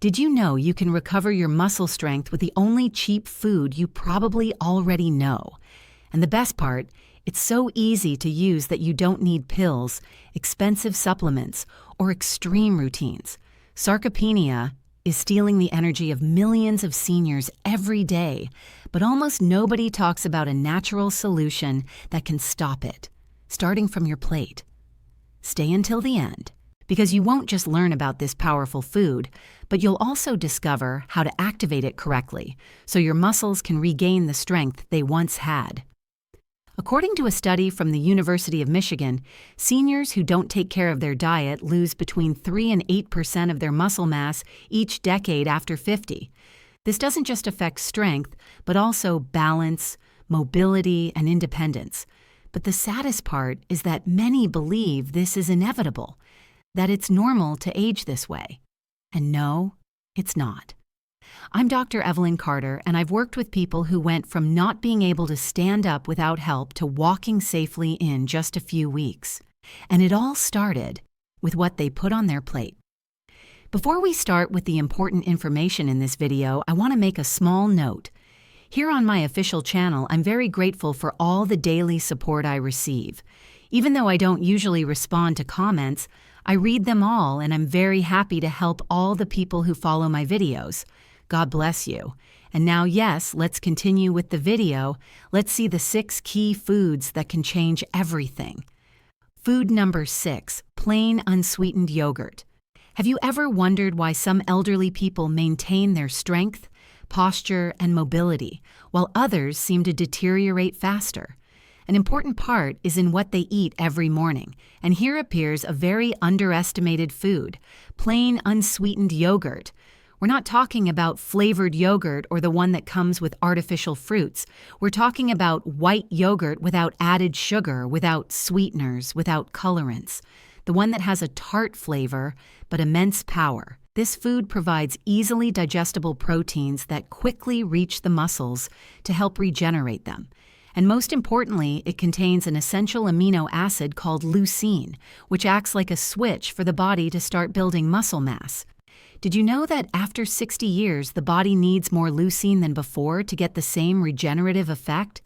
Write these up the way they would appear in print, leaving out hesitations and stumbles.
Did you know you can recover your muscle strength with the only cheap food you probably already know? And the best part, it's so easy to use that you don't need pills, expensive supplements, or extreme routines. Sarcopenia is stealing the energy of millions of seniors every day, but almost nobody talks about a natural solution that can stop it, starting from your plate. Stay until the end, because you won't just learn about this powerful food, but you'll also discover how to activate it correctly so your muscles can regain the strength they once had. According to a study from the University of Michigan, seniors who don't take care of their diet lose between 3 and 8% of their muscle mass each decade after 50. This doesn't just affect strength, but also balance, mobility, and independence. But the saddest part is that many believe this is inevitable, that it's normal to age this way. And no, it's not. I'm Dr. Evelyn Carter, and I've worked with people who went from not being able to stand up without help to walking safely in just a few weeks. And it all started with what they put on their plate. Before we start with the important information in this video, I want to make a small note. Here on my official channel, I'm very grateful for all the daily support I receive. Even though I don't usually respond to comments, I read them all, and I'm very happy to help all the people who follow my videos. God bless you. And now, yes, let's continue with the video. Let's see the 6 key foods that can change everything. Food number 6, plain unsweetened yogurt. Have you ever wondered why some elderly people maintain their strength, posture, and mobility, while others seem to deteriorate faster? An important part is in what they eat every morning, and here appears a very underestimated food, plain unsweetened yogurt. We're not talking about flavored yogurt or the one that comes with artificial fruits. We're talking about white yogurt without added sugar, without sweeteners, without colorants. The one that has a tart flavor, but immense power. This food provides easily digestible proteins that quickly reach the muscles to help regenerate them. And most importantly, it contains an essential amino acid called leucine, which acts like a switch for the body to start building muscle mass. Did you know that after 60 years, the body needs more leucine than before to get the same regenerative effect?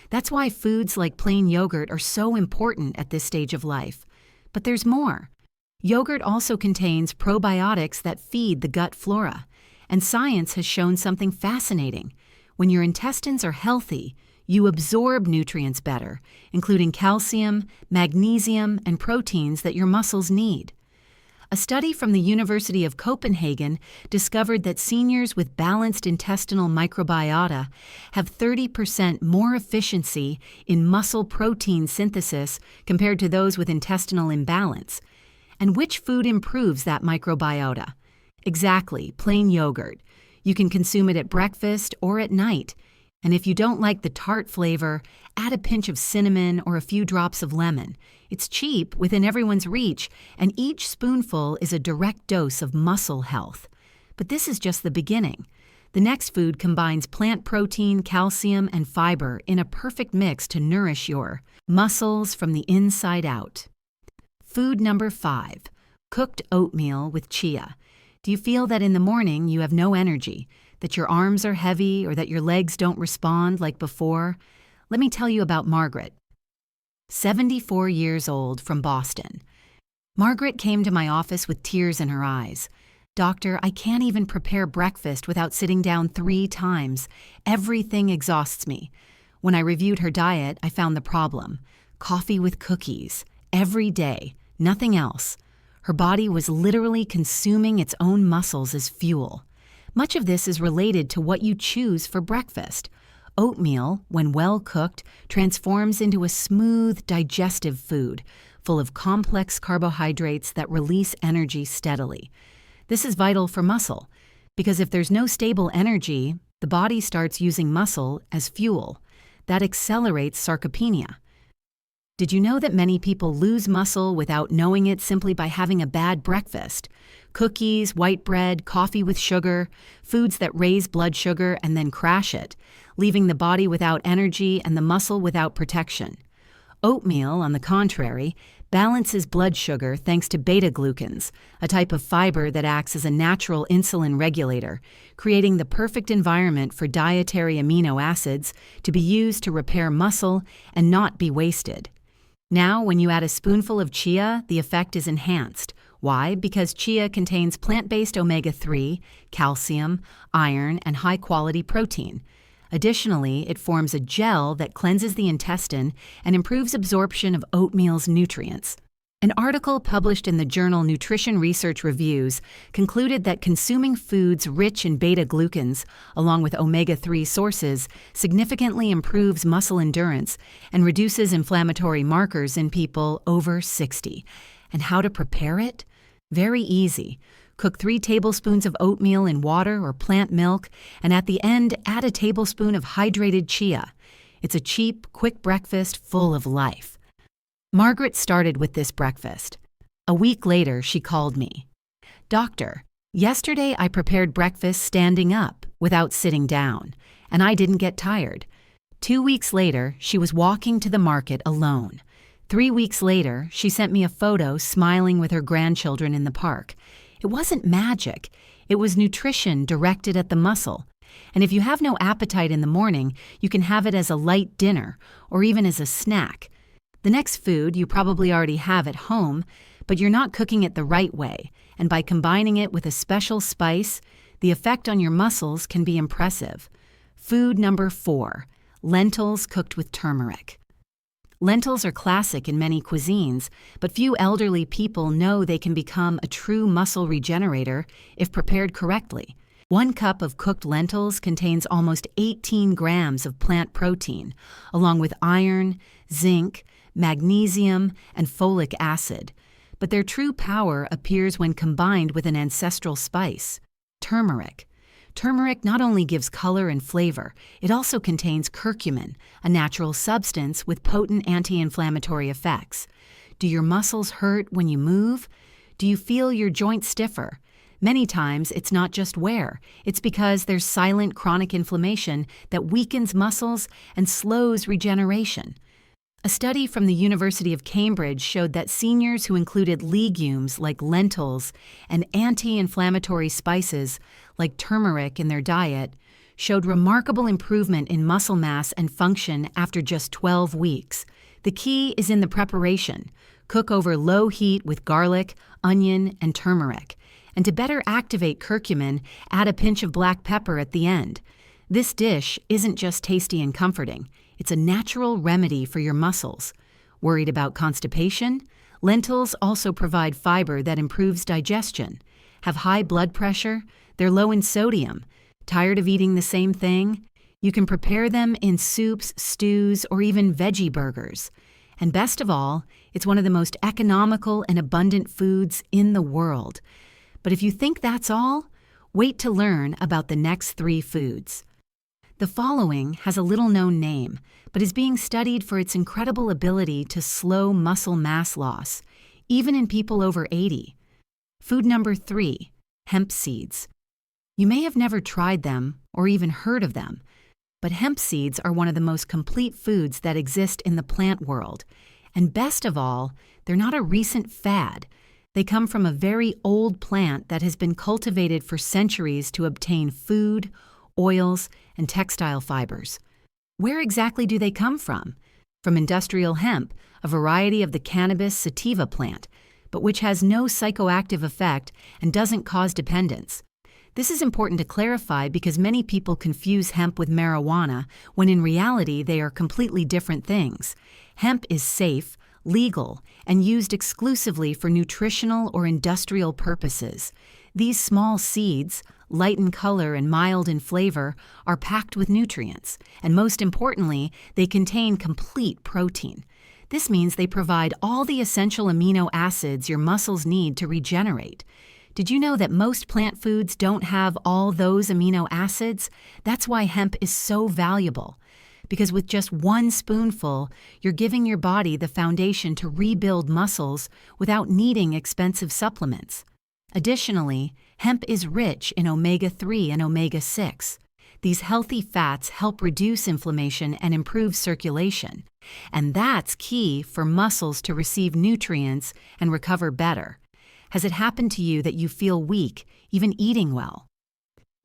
That's why foods like plain yogurt are so important at this stage of life. But there's more. Yogurt also contains probiotics that feed the gut flora. And science has shown something fascinating. When your intestines are healthy, you absorb nutrients better, including calcium, magnesium, and proteins that your muscles need. A study from the University of Copenhagen discovered that seniors with balanced intestinal microbiota have 30% more efficiency in muscle protein synthesis compared to those with intestinal imbalance. And which food improves that microbiota? Exactly, plain yogurt. You can consume it at breakfast or at night. And if you don't like the tart flavor, add a pinch of cinnamon or a few drops of lemon. It's cheap, within everyone's reach, and each spoonful is a direct dose of muscle health. But this is just the beginning. The next food combines plant protein, calcium, and fiber in a perfect mix to nourish your muscles from the inside out. Food number 5, cooked oatmeal with chia. Do you feel that in the morning you have no energy, that your arms are heavy, or that your legs don't respond like before? Let me tell you about Margaret, 74 years old, from Boston. Margaret came to my office with tears in her eyes. "Doctor, I can't even prepare breakfast without sitting down 3 times. Everything exhausts me." When I reviewed her diet, I found the problem. Coffee with cookies, every day, nothing else. Her body was literally consuming its own muscles as fuel. Much of this is related to what you choose for breakfast. Oatmeal, when well cooked, transforms into a smooth, digestive food, full of complex carbohydrates that release energy steadily. This is vital for muscle, because if there's no stable energy, the body starts using muscle as fuel. That accelerates sarcopenia. Did you know that many people lose muscle without knowing it simply by having a bad breakfast? Cookies, white bread, coffee with sugar, foods that raise blood sugar and then crash it, leaving the body without energy and the muscle without protection. Oatmeal, on the contrary, balances blood sugar thanks to beta-glucans, a type of fiber that acts as a natural insulin regulator, creating the perfect environment for dietary amino acids to be used to repair muscle and not be wasted. Now, when you add a spoonful of chia, the effect is enhanced. Why? Because chia contains plant-based omega-3, calcium, iron, and high-quality protein. Additionally, it forms a gel that cleanses the intestine and improves absorption of oatmeal's nutrients. An article published in the journal Nutrition Research Reviews concluded that consuming foods rich in beta-glucans, along with omega-3 sources, significantly improves muscle endurance and reduces inflammatory markers in people over 60. And how to prepare it? Very easy. Cook 3 tablespoons of oatmeal in water or plant milk, and at the end, add a tablespoon of hydrated chia. It's a cheap, quick breakfast full of life. Margaret started with this breakfast. A week later, she called me. "Doctor, yesterday I prepared breakfast standing up without sitting down, and I didn't get tired." 2 weeks later, she was walking to the market alone. 3 weeks later, she sent me a photo smiling with her grandchildren in the park. It wasn't magic. It was nutrition directed at the muscle. And if you have no appetite in the morning, you can have it as a light dinner or even as a snack. The next food you probably already have at home, but you're not cooking it the right way. And by combining it with a special spice, the effect on your muscles can be impressive. Food number 4, lentils cooked with turmeric. Lentils are classic in many cuisines, but few elderly people know they can become a true muscle regenerator if prepared correctly. 1 cup of cooked lentils contains almost 18 grams of plant protein, along with iron, zinc, magnesium, and folic acid. But their true power appears when combined with an ancestral spice, turmeric. Turmeric not only gives color and flavor, it also contains curcumin, a natural substance with potent anti-inflammatory effects. Do your muscles hurt when you move? Do you feel your joints stiffer? Many times, it's not just wear. It's because there's silent chronic inflammation that weakens muscles and slows regeneration. A study from the University of Cambridge showed that seniors who included legumes like lentils and anti-inflammatory spices like turmeric in their diet showed remarkable improvement in muscle mass and function after just 12 weeks. The key is in the preparation. Cook over low heat with garlic, onion, and turmeric. And to better activate curcumin, add a pinch of black pepper at the end. This dish isn't just tasty and comforting. It's a natural remedy for your muscles. Worried about constipation? Lentils also provide fiber that improves digestion. Have high blood pressure? They're low in sodium. Tired of eating the same thing? You can prepare them in soups, stews, or even veggie burgers. And best of all, it's one of the most economical and abundant foods in the world. But if you think that's all, wait to learn about the next 3 foods. The following has a little-known name, but is being studied for its incredible ability to slow muscle mass loss, even in people over 80. Food number 3, hemp seeds. You may have never tried them or even heard of them, but hemp seeds are one of the most complete foods that exist in the plant world. And best of all, they're not a recent fad. They come from a very old plant that has been cultivated for centuries to obtain food, oils, and textile fibers. Where exactly do they come from? From industrial hemp, a variety of the cannabis sativa plant, but which has no psychoactive effect and doesn't cause dependence. This is important to clarify because many people confuse hemp with marijuana when in reality they are completely different things. Hemp is safe, legal, and used exclusively for nutritional or industrial purposes. These small seeds, light in color and mild in flavor, are packed with nutrients, and most importantly, they contain complete protein. This means they provide all the essential amino acids your muscles need to regenerate. Did you know that most plant foods don't have all those amino acids? That's why hemp is so valuable. Because with just 1 spoonful, you're giving your body the foundation to rebuild muscles without needing expensive supplements. Additionally, hemp is rich in omega-3 and omega-6. These healthy fats help reduce inflammation and improve circulation, and that's key for muscles to receive nutrients and recover better. Has it happened to you that you feel weak, even eating well?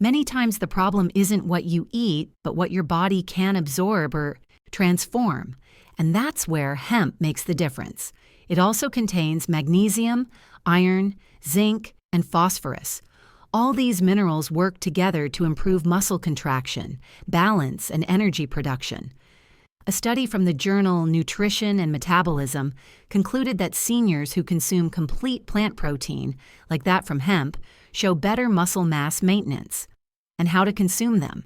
Many times the problem isn't what you eat, but what your body can absorb or transform, and that's where hemp makes the difference. It also contains magnesium, iron, zinc, and phosphorus. All these minerals work together to improve muscle contraction, balance, and energy production. A study from the journal Nutrition and Metabolism concluded that seniors who consume complete plant protein, like that from hemp, show better muscle mass maintenance. And how to consume them?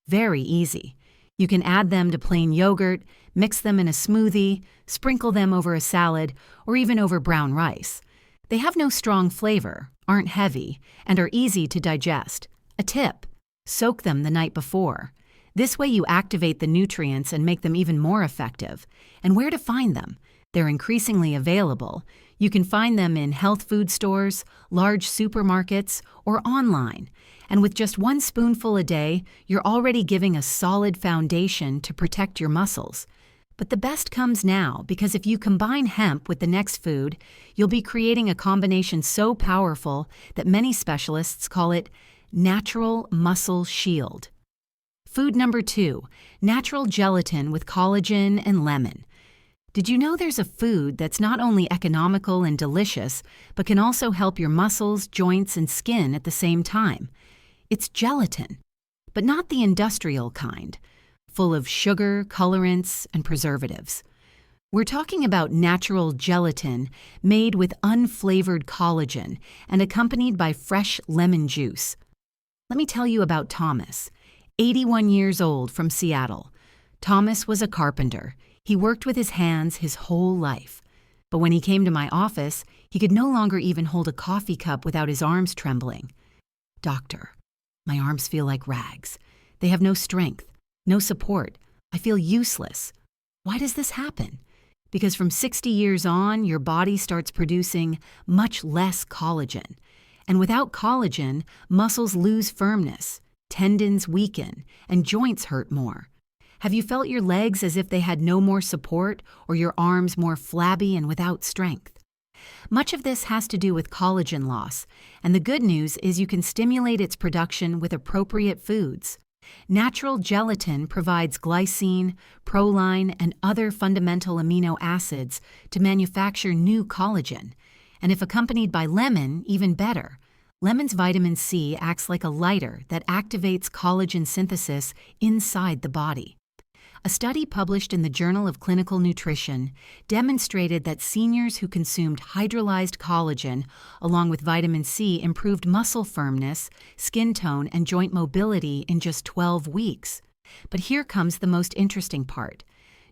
Very easy. You can add them to plain yogurt, mix them in a smoothie, sprinkle them over a salad, or even over brown rice. They have no strong flavor, aren't heavy, and are easy to digest. A tip: soak them the night before. This way you activate the nutrients and make them even more effective. And where to find them? They're increasingly available. You can find them in health food stores, large supermarkets, or online. And with just 1 spoonful a day, you're already giving a solid foundation to protect your muscles. But the best comes now, because if you combine hemp with the next food, you'll be creating a combination so powerful that many specialists call it natural muscle shield. Food number 2, natural gelatin with collagen and lemon. Did you know there's a food that's not only economical and delicious, but can also help your muscles, joints, and skin at the same time? It's gelatin, but not the industrial kind, full of sugar, colorants, and preservatives. We're talking about natural gelatin made with unflavored collagen and accompanied by fresh lemon juice. Let me tell you about Thomas, 81 years old, from Seattle. Thomas was a carpenter. He worked with his hands his whole life. But when he came to my office, he could no longer even hold a coffee cup without his arms trembling. "Doctor, my arms feel like rags. They have no strength, no support. I feel useless. Why does this happen?" Because from 60 years on, your body starts producing much less collagen. And without collagen, muscles lose firmness, tendons weaken, and joints hurt more. Have you felt your legs as if they had no more support, or your arms more flabby and without strength? Much of this has to do with collagen loss, and the good news is you can stimulate its production with appropriate foods. Natural gelatin provides glycine, proline, and other fundamental amino acids to manufacture new collagen. And if accompanied by lemon, even better. Lemon's vitamin C acts like a lighter that activates collagen synthesis inside the body. A study published in the Journal of Clinical Nutrition demonstrated that seniors who consumed hydrolyzed collagen along with vitamin C improved muscle firmness, skin tone, and joint mobility in just 12 weeks. But here comes the most interesting part.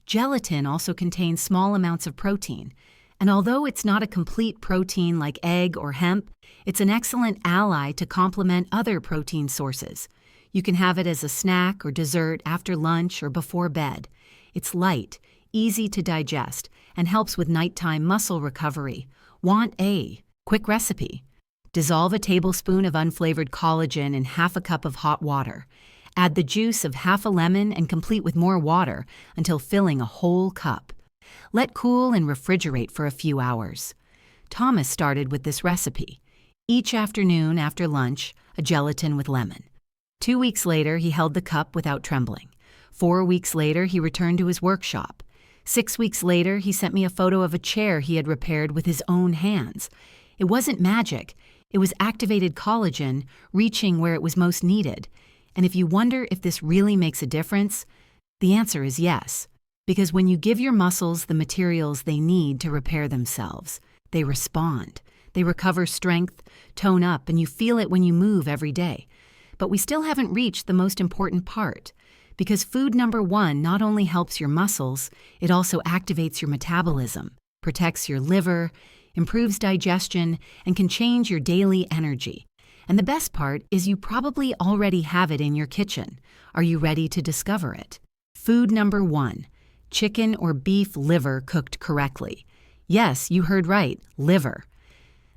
Gelatin also contains small amounts of protein, and although it's not a complete protein like egg or hemp, it's an excellent ally to complement other protein sources. You can have it as a snack or dessert after lunch or before bed. It's light, easy to digest, and helps with nighttime muscle recovery. Want a quick recipe? Dissolve a tablespoon of unflavored collagen in half a cup of hot water. Add the juice of half a lemon and complete with more water until filling a whole cup. Let cool and refrigerate for a few hours. Thomas started with this recipe. Each afternoon after lunch, a gelatin with lemon. 2 weeks later, he held the cup without trembling. 4 weeks later, he returned to his workshop. 6 weeks later, he sent me a photo of a chair he had repaired with his own hands. It wasn't magic. It was activated collagen reaching where it was most needed. And if you wonder if this really makes a difference, the answer is yes. Because when you give your muscles the materials they need to repair themselves, they respond. They recover strength, tone up, and you feel it when you move every day. But we still haven't reached the most important part, because food number 1 not only helps your muscles, it also activates your metabolism, protects your liver, improves digestion, and can change your daily energy. And the best part is you probably already have it in your kitchen. Are you ready to discover it? Food number 1, chicken or beef liver cooked correctly. Yes, you heard right, liver.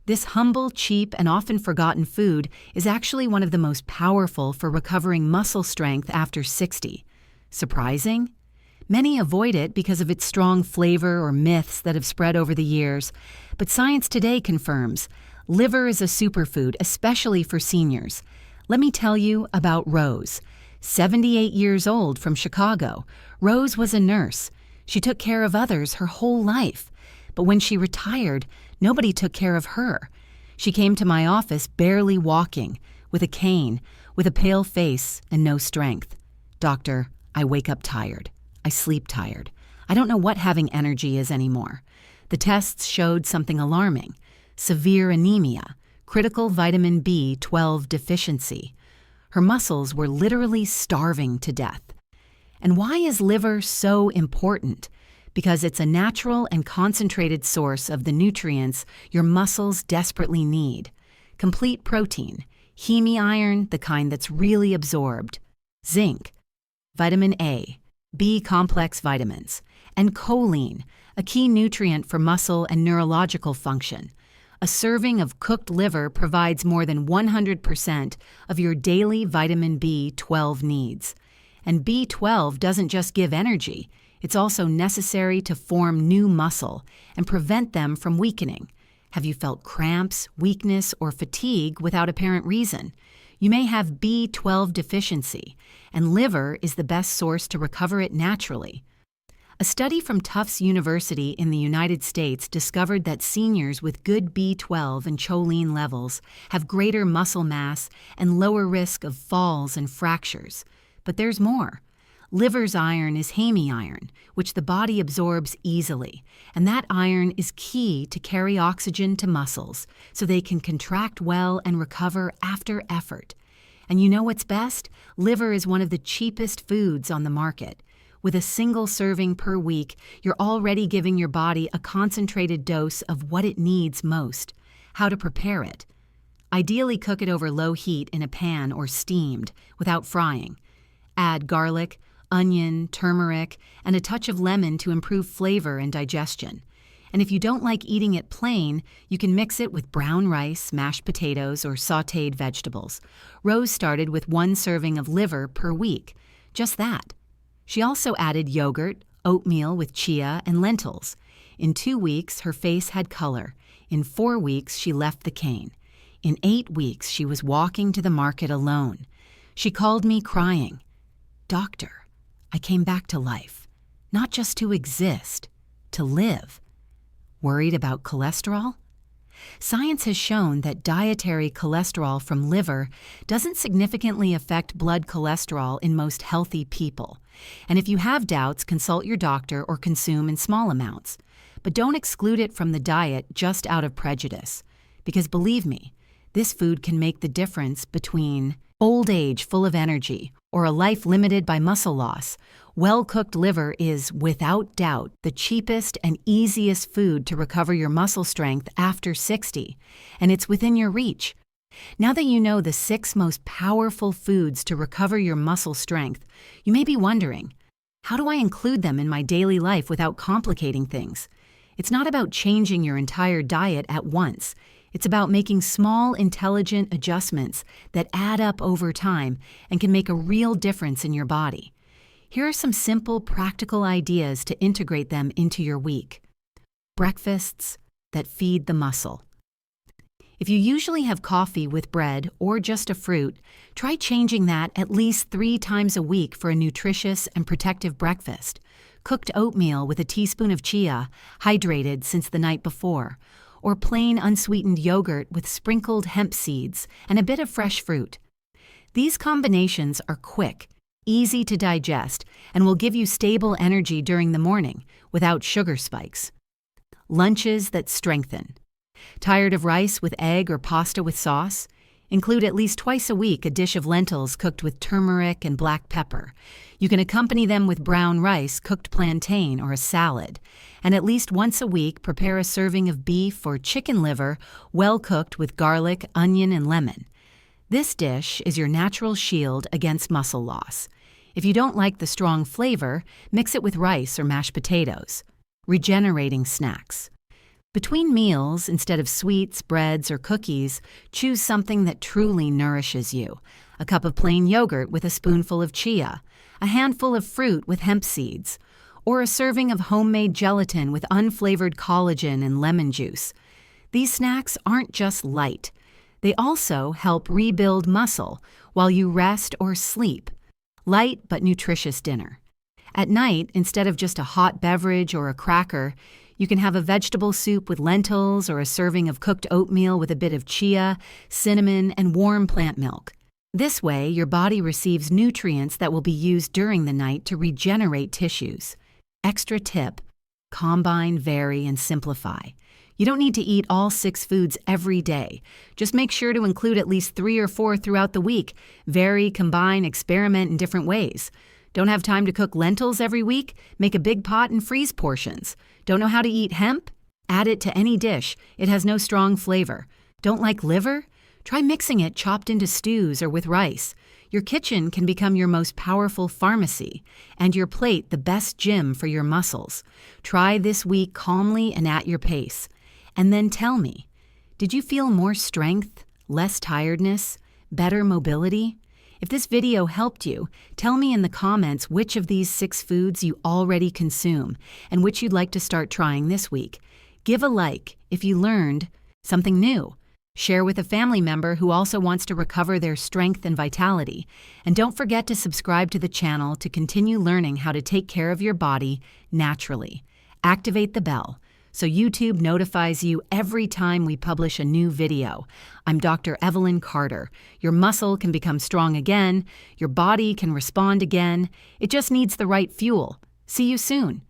This humble, cheap, and often forgotten food is actually one of the most powerful for recovering muscle strength after 60. Surprising? Many avoid it because of its strong flavor or myths that have spread over the years, but science today confirms liver is a superfood, especially for seniors. Let me tell you about Rose. 78 years old, from Chicago, Rose was a nurse. She took care of others her whole life. But when she retired, nobody took care of her. She came to my office barely walking, with a cane, with a pale face and no strength. "Doctor, I wake up tired. I sleep tired. I don't know what having energy is anymore." The tests showed something alarming: severe anemia, critical vitamin B12 deficiency. Her muscles were literally starving to death. And why is liver so important? Because it's a natural and concentrated source of the nutrients your muscles desperately need. Complete protein, heme iron, the kind that's really absorbed, zinc, vitamin A, B-complex vitamins, and choline, a key nutrient for muscle and neurological function. A serving of cooked liver provides more than 100% of your daily vitamin B12 needs. And B12 doesn't just give energy, it's also necessary to form new muscle and prevent them from weakening. Have you felt cramps, weakness, or fatigue without apparent reason? You may have B12 deficiency, and liver is the best source to recover it naturally. A study from Tufts University in the United States discovered that seniors with good B12 and choline levels have greater muscle mass and lower risk of falls and fractures. But there's more. Liver's iron is heme iron, which the body absorbs easily, and that iron is key to carry oxygen to muscles so they can contract well and recover after effort. And you know what's best? Liver is one of the cheapest foods on the market. With a single serving per week, you're already giving your body a concentrated dose of what it needs most. How to prepare it? Ideally, cook it over low heat in a pan or steamed, without frying. Add garlic, onion, turmeric, and a touch of lemon to improve flavor and digestion. And if you don't like eating it plain, you can mix it with brown rice, mashed potatoes, or sautéed vegetables. Rose started with 1 serving of liver per week. Just that. She also added yogurt, oatmeal with chia, and lentils. In 2 weeks, her face had color. In 4 weeks, she left the cane. In 8 weeks, she was walking to the market alone. She called me crying, "Doctor, I came back to life, not just to exist, to live." Worried about cholesterol? Science has shown that dietary cholesterol from liver doesn't significantly affect blood cholesterol in most healthy people. And if you have doubts, consult your doctor or consume in small amounts. But don't exclude it from the diet just out of prejudice. Because believe me, this food can make the difference between old age full of energy or a life limited by muscle loss. Well-cooked liver is, without doubt, the cheapest and easiest food to recover your muscle strength after 60, and it's within your reach. Now that you know the 6 most powerful foods to recover your muscle strength, you may be wondering, how do I include them in my daily life without complicating things? It's not about changing your entire diet at once. It's about making small, intelligent adjustments that add up over time and can make a real difference in your body. Here are some simple, practical ideas to integrate them into your week. Breakfasts that feed the muscle. If you usually have coffee with bread or just a fruit, try changing that at least 3 times a week for a nutritious and protective breakfast. Cooked oatmeal with a teaspoon of chia, hydrated since the night before, or plain unsweetened yogurt with sprinkled hemp seeds and a bit of fresh fruit. These combinations are quick, easy to digest, and will give you stable energy during the morning without sugar spikes. Lunches that strengthen. Tired of rice with egg or pasta with sauce? Include at least twice a week a dish of lentils cooked with turmeric and black pepper. You can accompany them with brown rice, cooked plantain, or a salad. And at least once a week, prepare a serving of beef or chicken liver well cooked with garlic, onion, and lemon. This dish is your natural shield against muscle loss. If you don't like the strong flavor, mix it with rice or mashed potatoes. Regenerating snacks. Between meals, instead of sweets, breads, or cookies, choose something that truly nourishes you. A cup of plain yogurt with a spoonful of chia, a handful of fruit with hemp seeds, or a serving of homemade gelatin with unflavored collagen and lemon juice. These snacks aren't just light. They also help rebuild muscle while you rest or sleep. Light but nutritious dinner. At night, instead of just a hot beverage or a cracker, you can have a vegetable soup with lentils or a serving of cooked oatmeal with a bit of chia, cinnamon, and warm plant milk. This way, your body receives nutrients that will be used during the night to regenerate tissues. Extra tip: combine, vary, and simplify. You don't need to eat all 6 foods every day. Just make sure to include at least 3 or 4 throughout the week. Vary, combine, experiment in different ways. Don't have time to cook lentils every week? Make a big pot and freeze portions. Don't know how to eat hemp? Add it to any dish. It has no strong flavor. Don't like liver? Try mixing it chopped into stews or with rice. Your kitchen can become your most powerful pharmacy, and your plate the best gym for your muscles. Try this week calmly and at your pace. And then tell me, did you feel more strength, less tiredness, better mobility? If this video helped you, tell me in the comments which of these 6 foods you already consume and which you'd like to start trying this week. Give a like if you learned something new. Share with a family member who also wants to recover their strength and vitality. And don't forget to subscribe to the channel to continue learning how to take care of your body naturally. Activate the bell so YouTube notifies you every time we publish a new video. I'm Dr. Evelyn Carter. Your muscle can become strong again. Your body can respond again. It just needs the right fuel. See you soon.